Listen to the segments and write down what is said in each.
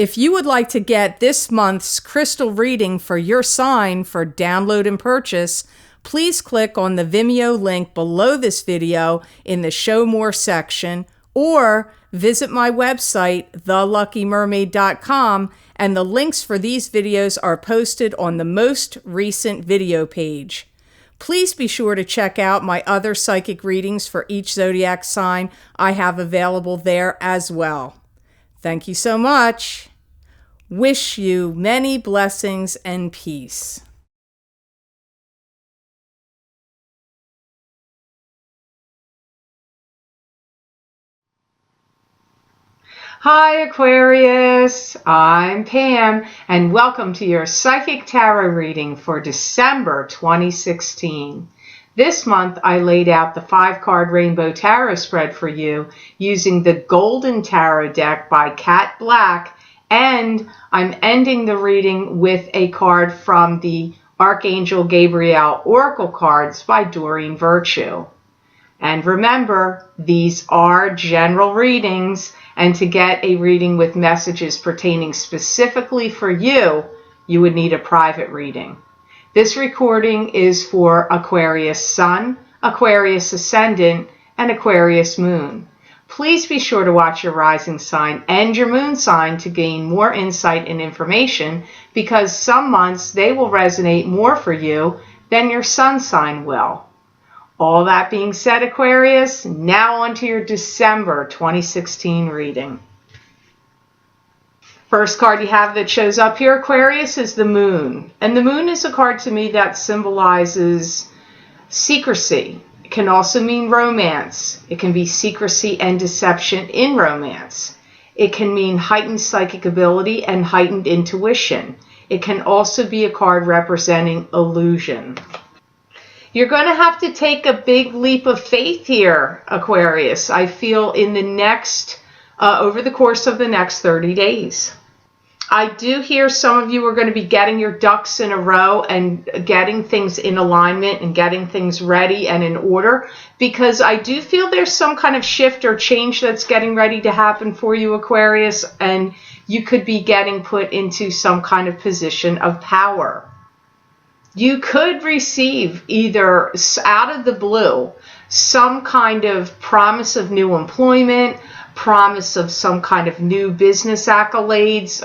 If you would like to get this month's crystal reading for your sign for download and purchase, please click on the Vimeo link below this video in the Show More section, or visit my website, theluckymermaid.com, and the links for these videos are posted on the most recent video page. Please be sure to check out my other psychic readings for each zodiac sign I have available there as well. Thank you so much. Wish you many blessings and peace. Hi Aquarius, I'm Pam, and welcome to your Psychic Tarot reading for December 2016. This month I laid out the 5-card Rainbow Tarot spread for you using the Golden Tarot deck by Cat Black, and I'm ending the reading with a card from the Archangel Gabriel Oracle cards by Doreen Virtue. And remember, these are general readings, and to get a reading with messages pertaining specifically for you, you would need a private reading. This recording is for Aquarius Sun, Aquarius Ascendant, and Aquarius Moon. Please be sure to watch your rising sign and your moon sign to gain more insight and information, because some months they will resonate more for you than your sun sign will. All that being said, Aquarius, now on to your December 2016 reading. First card you have that shows up here, Aquarius, is the Moon. And the Moon is a card to me that symbolizes secrecy. It can also mean romance. It can be secrecy and deception in romance. It can mean heightened psychic ability and heightened intuition. It can also be a card representing illusion. You're going to have to take a big leap of faith here, Aquarius. I feel in the over the course of the next 30 days. I do hear some of you are going to be getting your ducks in a row and getting things in alignment and getting things ready and in order, because I do feel there's some kind of shift or change that's getting ready to happen for you, Aquarius, and you could be getting put into some kind of position of power. You could receive either out of the blue some kind of promise of new employment, promise of some kind of new business accolades,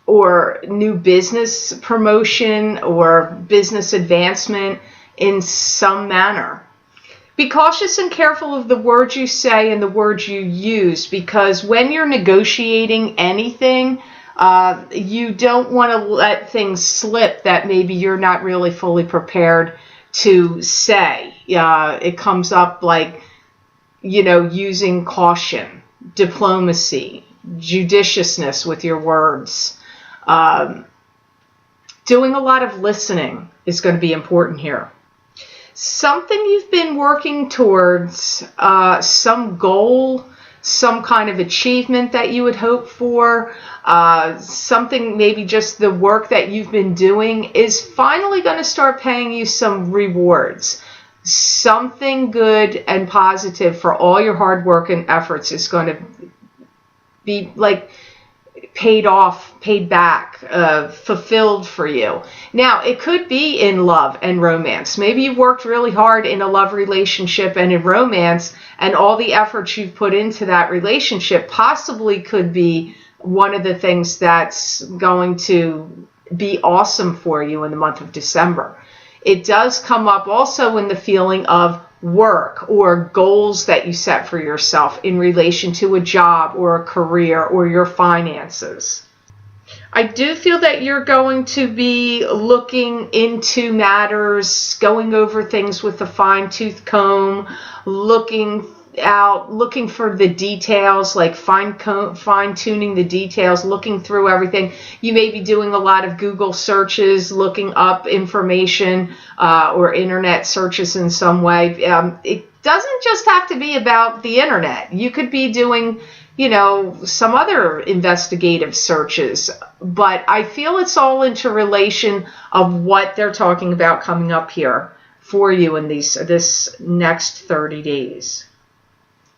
or new business promotion or business advancement in some manner. Be cautious and careful of the words you say and the words you use, because when you're negotiating anything, you don't want to let things slip that maybe you're not really fully prepared to say. It comes up like, using caution, diplomacy, judiciousness with your words. Doing a lot of listening is going to be important here. Something you've been working towards, some goal, some kind of achievement that you would hope for, something, maybe just the work that you've been doing is finally going to start paying you some rewards. Something good and positive for all your hard work and efforts is going to be like paid off, paid back, fulfilled for you. Now, it could be in love and romance. Maybe you've worked really hard in a love relationship and in romance, and all the efforts you've put into that relationship possibly could be one of the things that's going to be awesome for you in the month of December. It does come up also in the feeling of work or goals that you set for yourself in relation to a job or a career or your finances. I do feel that you're going to be looking into matters, going over things with a fine-tooth comb, looking for the details, like fine-tuning the details, looking through everything. You may be doing a lot of Google searches, looking up information or internet searches in some way. It doesn't just have to be about the internet. You could be doing, some other investigative searches. But I feel it's all interrelation of what they're talking about coming up here for you in this next 30 days.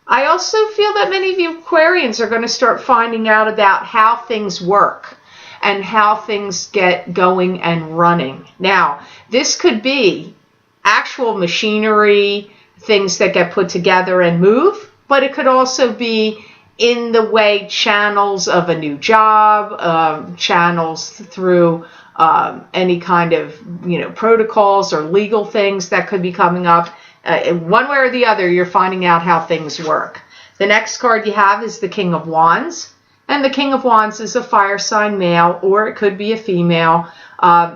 I also feel that many of you Aquarians are going to start finding out about how things work and how things get going and running. Now, this could be actual machinery, things that get put together and move, but it could also be in the way channels of a new job, channels through any kind of protocols or legal things that could be coming up. One way or the other, you're finding out how things work. The next card you have is the King of Wands. And the King of Wands is a fire sign male, or it could be a female.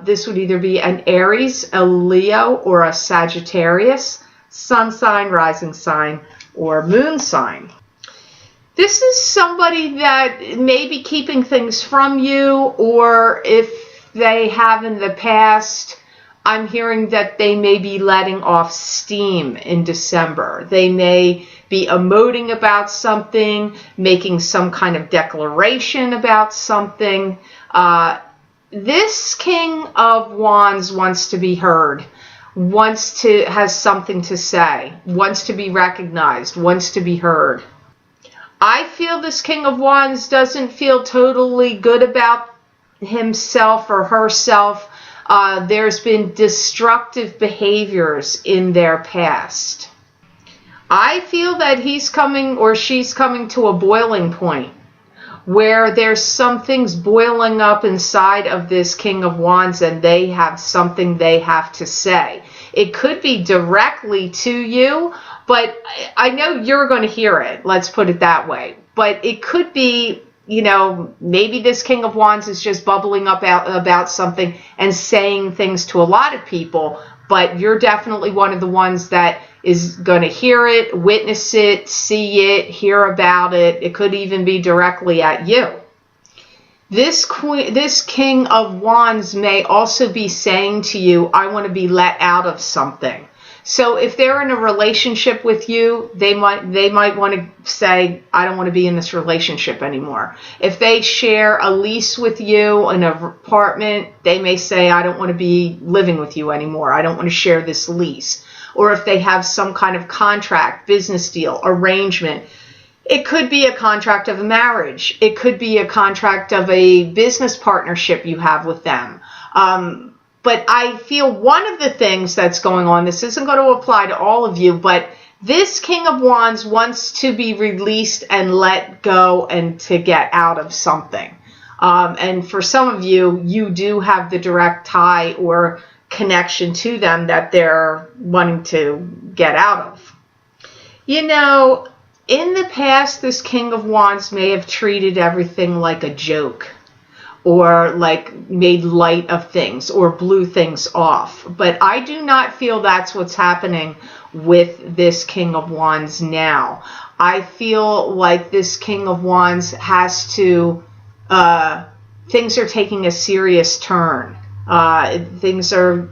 This would either be an Aries, a Leo, or a Sagittarius, sun sign, rising sign, or moon sign. This is somebody that may be keeping things from you, or if they have in the past, I'm hearing that they may be letting off steam in December. They may be emoting about something, making some kind of declaration about something. This King of Wands wants to be heard, has something to say, wants to be recognized, wants to be heard. I feel this King of Wands doesn't feel totally good about himself or herself. There's been destructive behaviors in their past. I feel that he's coming or she's coming to a boiling point where there's some things boiling up inside of this King of Wands and they have something they have to say. It could be directly to you, but I know you're going to hear it. Let's put it that way. But it could be, maybe this King of Wands is just bubbling up about something and saying things to a lot of people, but you're definitely one of the ones that is going to hear it, witness it, see it, hear about it. It could even be directly at you. This King of Wands may also be saying to you, I want to be let out of something. So if they're in a relationship with you, they might want to say, I don't want to be in this relationship anymore. If they share a lease with you in an apartment, they may say, I don't want to be living with you anymore. I don't want to share this lease. Or if they have some kind of contract, business deal, arrangement, it could be a contract of a marriage. It could be a contract of a business partnership you have with them. But I feel one of the things that's going on, this isn't going to apply to all of you, but this King of Wands wants to be released and let go and to get out of something. And for some of you, you do have the direct tie or connection to them that they're wanting to get out of. In the past, this King of Wands may have treated everything like a joke, or like made light of things or blew things off. But I do not feel that's what's happening with this King of Wands now. I feel like this King of Wands has to, things are taking a serious turn. Things are,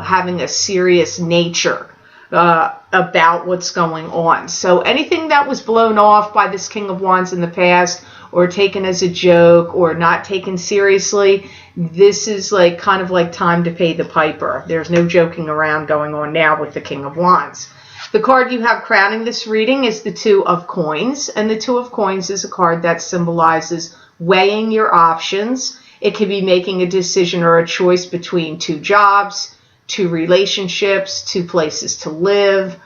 having a serious nature about what's going on. So anything that was blown off by this King of Wands in the past, or taken as a joke, or not taken seriously, this is kind of like time to pay the piper. There's no joking around going on now with the King of Wands. The card you have crowning this reading is the Two of Coins, and the Two of Coins is a card that symbolizes weighing your options. It could be making a decision or a choice between two jobs, two relationships, two places to live,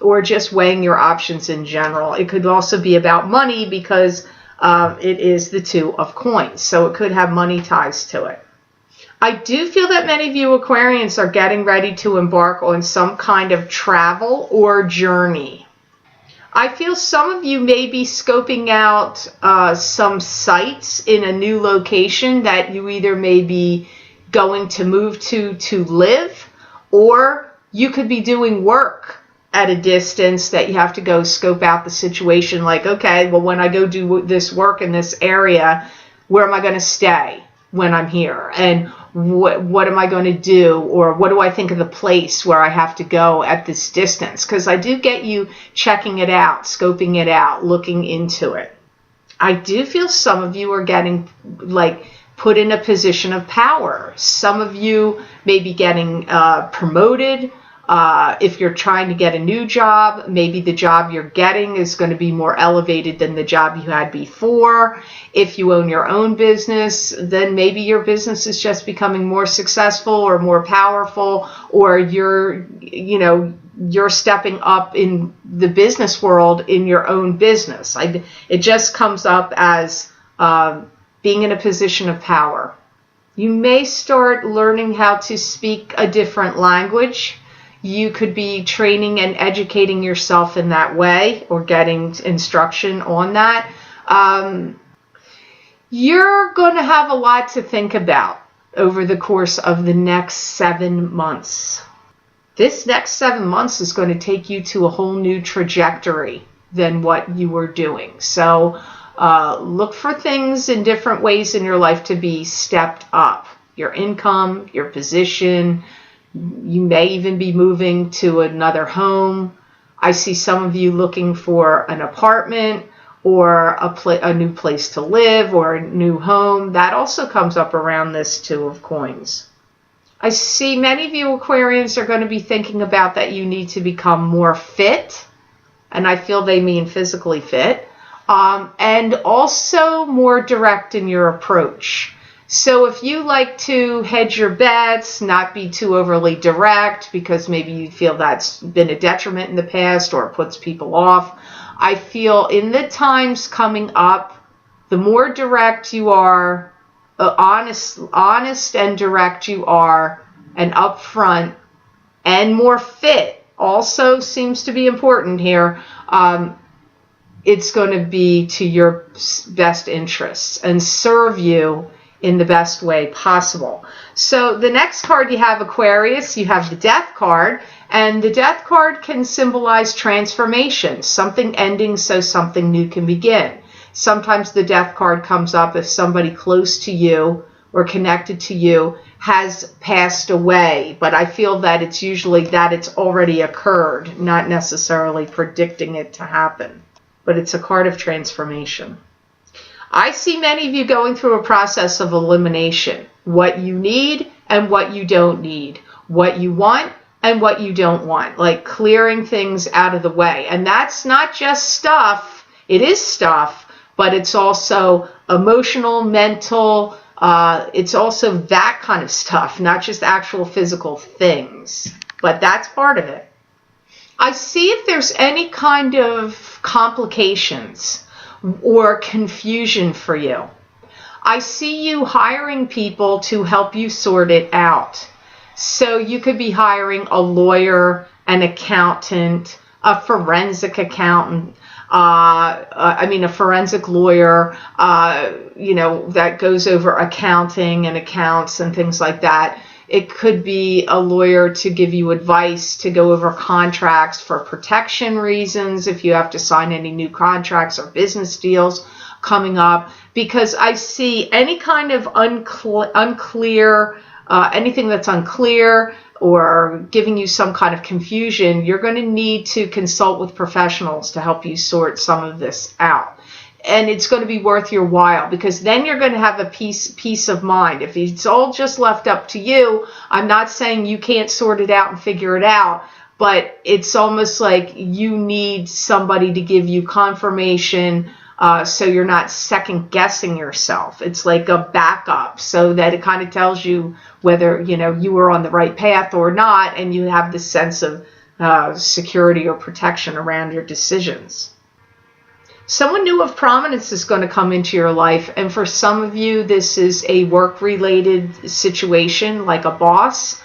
or just weighing your options in general. It could also be about money because it is the Two of Coins, so it could have money ties to it. I do feel that many of you Aquarians are getting ready to embark on some kind of travel or journey. I feel some of you may be scoping out some sites in a new location that you either may be going to move to live, or you could be doing work at a distance that you have to go scope out the situation. Like, okay, well, when I go do this work in this area, where am I going to stay when I'm here? And what am I going to do? Or what do I think of the place where I have to go at this distance? Because I do get you checking it out, scoping it out, looking into it. I do feel some of you are getting put in a position of power. Some of you may be getting promoted. If you're trying to get a new job, maybe the job you're getting is going to be more elevated than the job you had before. If you own your own business, then maybe your business is just becoming more successful or more powerful, or you're stepping up in the business world in your own business. It just comes up as being in a position of power. You may start learning how to speak a different language. You could be training and educating yourself in that way, or getting instruction on that. You're going to have a lot to think about over the course of the next 7 months. This next 7 months is going to take you to a whole new trajectory than what you were doing. So look for things in different ways in your life to be stepped up. Your income, your position. You may even be moving to another home. I see some of you looking for an apartment or a new place to live or a new home. That also comes up around this Two of Coins. I see many of you Aquarians are going to be thinking about that you need to become more fit. And I feel they mean physically fit. And also more direct in your approach. So if you like to hedge your bets, not be too overly direct, because maybe you feel that's been a detriment in the past or it puts people off, I feel in the times coming up, the more direct you are, honest and direct you are, and upfront, and more fit also seems to be important here. It's going to be to your best interests and serve you in the best way possible. So the next card you have, Aquarius, you have the Death card, and the Death card can symbolize transformation, something ending so something new can begin. Sometimes the Death card comes up if somebody close to you or connected to you has passed away, but I feel that it's usually that it's already occurred, not necessarily predicting it to happen, but it's a card of transformation. I see many of you going through a process of elimination, what you need and what you don't need, what you want and what you don't want, like clearing things out of the way. And that's not just stuff, it is stuff, but it's also emotional, mental, it's also that kind of stuff, not just actual physical things, but that's part of it. I see if there's any kind of complications or confusion for you. I see you hiring people to help you sort it out. So you could be hiring a lawyer, an accountant, a forensic accountant, a forensic lawyer, that goes over accounting and accounts and things like that. It could be a lawyer to give you advice to go over contracts for protection reasons, if you have to sign any new contracts or business deals coming up, because I see any kind of unclear, anything that's unclear or giving you some kind of confusion, you're going to need to consult with professionals to help you sort some of this out. And it's going to be worth your while, because then you're going to have a peace of mind. If it's all just left up to you, I'm not saying you can't sort it out and figure it out, but it's almost like you need somebody to give you confirmation, so you're not second guessing yourself. It's like a backup, so that it kind of tells you whether you were on the right path or not, and you have this sense of security or protection around your decisions. Someone new of prominence is going to come into your life, and for some of you, this is a work-related situation, like a boss,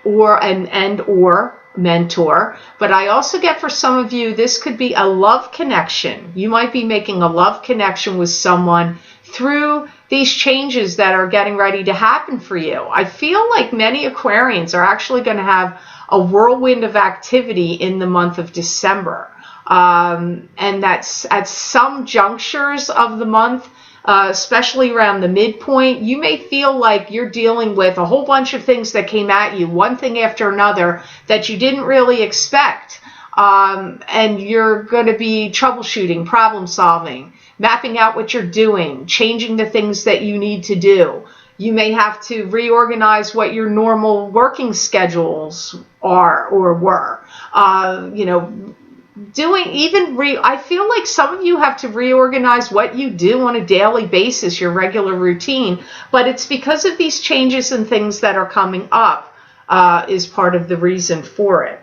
or mentor. But I also get for some of you, this could be a love connection. You might be making a love connection with someone through these changes that are getting ready to happen for you. I feel like many Aquarians are actually going to have a whirlwind of activity in the month of December. And that's at some junctures of the month, especially around the midpoint, you may feel like you're dealing with a whole bunch of things that came at you, one thing after another, that you didn't really expect. And you're going to be troubleshooting, problem solving, mapping out what you're doing, changing the things that you need to do. You may have to reorganize what your normal working schedules are or were. I feel like some of you have to reorganize what you do on a daily basis, your regular routine, but it's because of these changes and things that are coming up is part of the reason for it.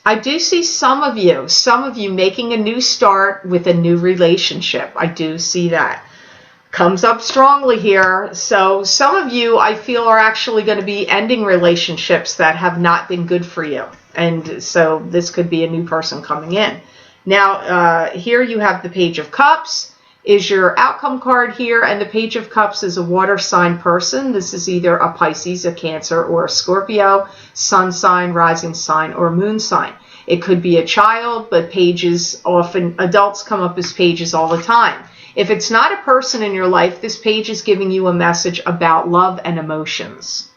I do see some of you making a new start with a new relationship. I do see that. Comes up strongly here. So some of you, I feel, are actually going to be ending relationships that have not been good for you. And so this could be a new person coming in. Now, here you have the Page of Cups is your outcome card here, and the Page of Cups is a water sign person. This is either a Pisces, a Cancer, or a Scorpio, sun sign, rising sign, or moon sign. It could be a child, but pages often, adults come up as pages all the time. If it's not a person in your life, this page is giving you a message about love and emotions.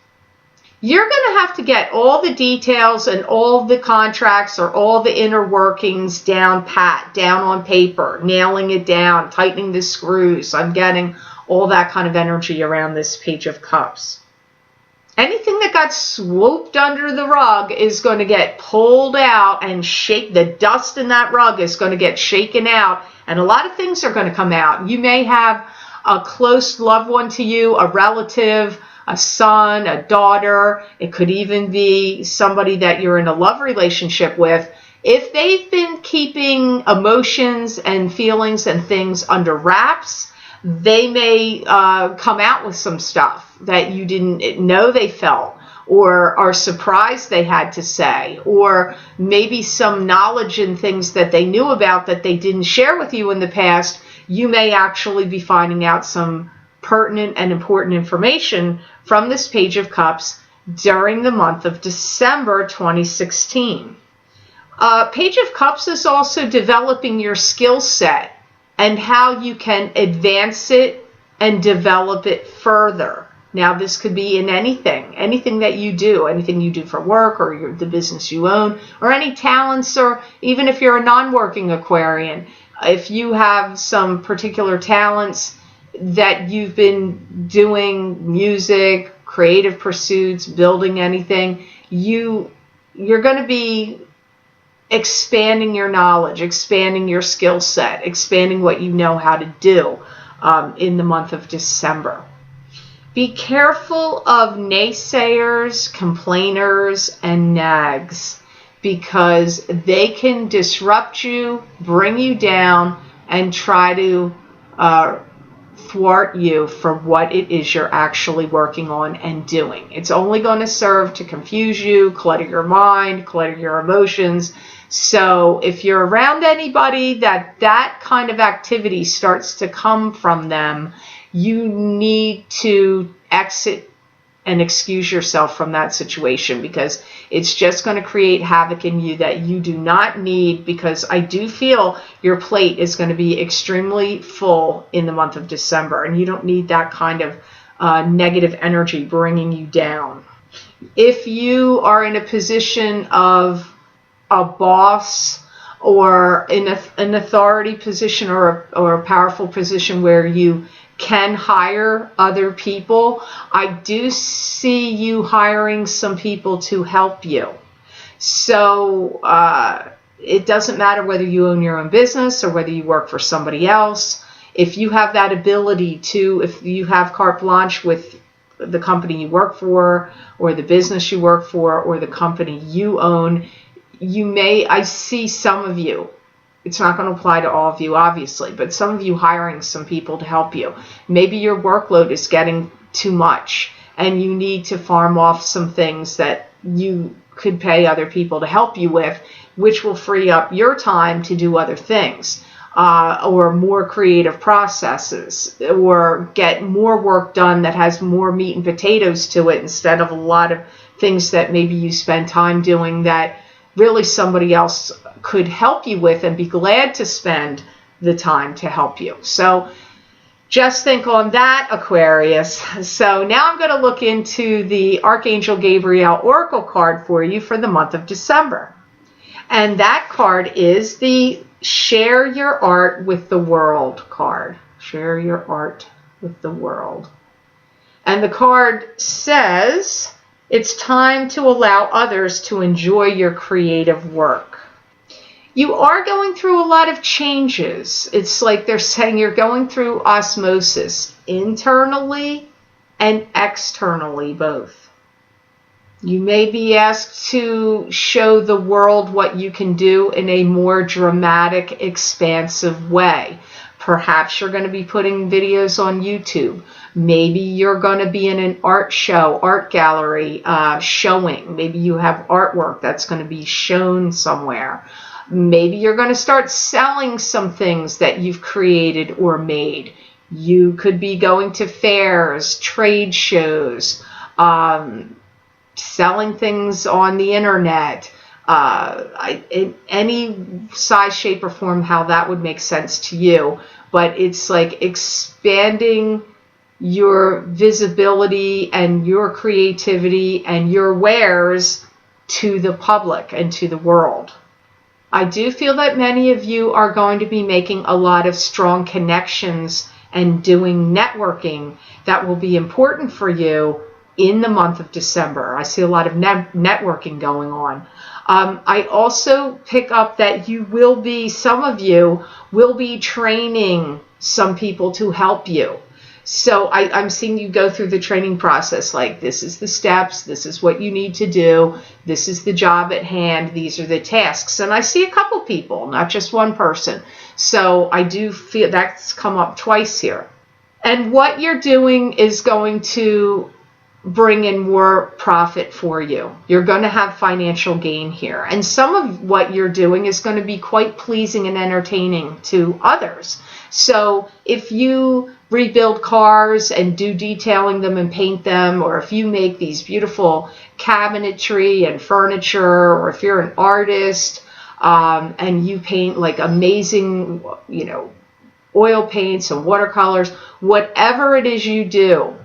You're going to have to get all the details and all the contracts or all the inner workings down pat, down on paper, nailing it down, tightening the screws. I'm getting all that kind of energy around this Page of Cups. Anything that got swooped under the rug is going to get pulled out and shake. The dust in that rug is going to get shaken out, and a lot of things are going to come out. You may have a close loved one to you, a relative, a son, a daughter. It could even be somebody that you're in a love relationship with. If they've been keeping emotions and feelings and things under wraps, they may come out with some stuff that you didn't know they felt, or are surprised they had to say, or maybe some knowledge and things that they knew about that they didn't share with you in the past. You may actually be finding out some pertinent and important information from this Page of Cups during the month of December 2016. Page of Cups is also developing your skill set and how you can advance it and develop it further. Now, this could be in anything that you do, anything you do for work or the business you own, or any talents, or even if you're a non-working Aquarian, if you have some particular talents that you've been doing, music, creative pursuits, building anything, you're going to be expanding your knowledge, expanding your skill set, expanding what you know how to do in the month of December. Be careful of naysayers, complainers, and nags, because they can disrupt you, bring you down, and try to thwart you for what it is you're actually working on and doing. It's only going to serve to confuse you, clutter your mind, clutter your emotions. So if you're around anybody that kind of activity starts to come from them, you need to exit and excuse yourself from that situation, because it's just going to create havoc in you that you do not need, because I do feel your plate is going to be extremely full in the month of December, and you don't need that kind of negative energy bringing you down. If you are in a position of a boss or in an authority position or a powerful position where you can hire other people, I do see you hiring some people to help you. So it doesn't matter whether you own your own business or whether you work for somebody else. If you have that ability to, if you have carte blanche with the company you work for, or the business you work for, or the company you own, I see some of you, it's not going to apply to all of you, obviously, but some of you hiring some people to help you. Maybe your workload is getting too much and you need to farm off some things that you could pay other people to help you with, which will free up your time to do other things, or more creative processes, or get more work done that has more meat and potatoes to it, instead of a lot of things that maybe you spend time doing that really somebody else could help you with and be glad to spend the time to help you. So just think on that, Aquarius. So now I'm going to look into the Archangel Gabriel Oracle card for you for the month of December. And that card is the Share Your Art with the World card. Share your art with the world. And the card says, it's time to allow others to enjoy your creative work. You are going through a lot of changes. It's like they're saying you're going through osmosis, internally and externally both. You may be asked to show the world what you can do in a more dramatic, expansive way. Perhaps you're going to be putting videos on YouTube. Maybe you're going to be in an art show, art gallery showing. Maybe you have artwork that's going to be shown somewhere. Maybe you're going to start selling some things that you've created or made. You could be going to fairs, trade shows, selling things on the internet, in any size, shape, or form, how that would make sense to you. But it's like expanding your visibility and your creativity and your wares to the public and to the world. I do feel that many of you are going to be making a lot of strong connections and doing networking that will be important for you in the month of December. I see a lot of networking going on. I also pick up that some of you will be training some people to help you. So I'm seeing you go through the training process, like this is the steps, this is what you need to do, this is the job at hand, these are the tasks. And I see a couple people, not just one person. So I do feel that's come up twice here. And what you're doing is going to bring in more profit for you. You're going to have financial gain here. And some of what you're doing is going to be quite pleasing and entertaining to others. So if you rebuild cars and do detailing them and paint them, or if you make these beautiful cabinetry and furniture, or if you're an artist and you paint like amazing, oil paints and watercolors, whatever it is you do,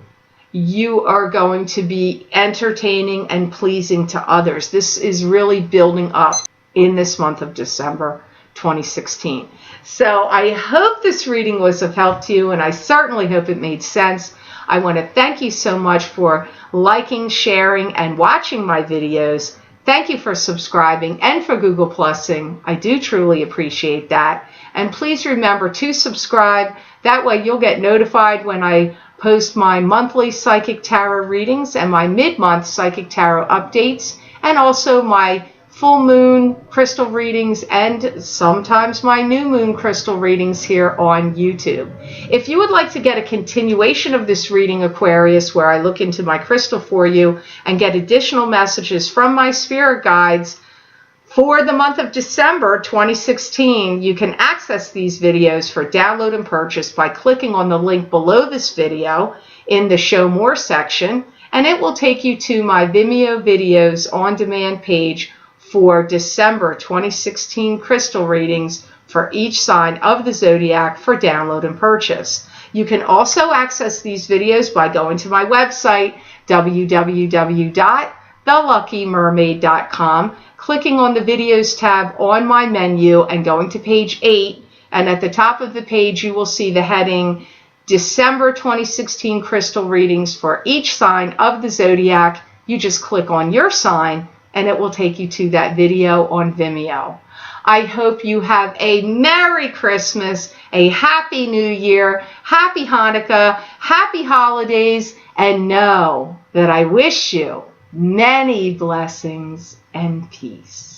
you are going to be entertaining and pleasing to others. This is really building up in this month of December 2016. So I hope this reading was of help to you, and I certainly hope it made sense. I want to thank you so much for liking, sharing, and watching my videos. Thank you for subscribing and for Google Plusing. I do truly appreciate that. And please remember to subscribe. That way you'll get notified when I post my monthly Psychic Tarot readings and my mid-month Psychic Tarot updates, and also my full moon crystal readings and sometimes my new moon crystal readings here on YouTube. If you would like to get a continuation of this reading, Aquarius, where I look into my crystal for you and get additional messages from my spirit guides for the month of December 2016, you can access these videos for download and purchase by clicking on the link below this video in the Show More section, and it will take you to my Vimeo videos on demand page for December 2016 crystal readings for each sign of the zodiac for download and purchase. You can also access these videos by going to my website, www.theluckymermaid.com, clicking on the videos tab on my menu and going to page 8, and at the top of the page you will see the heading December 2016 crystal readings for each sign of the zodiac. You just click on your sign and it will take you to that video on Vimeo. I hope you have a Merry Christmas, a Happy New Year, Happy Hanukkah, Happy Holidays, and know that I wish you many blessings and peace.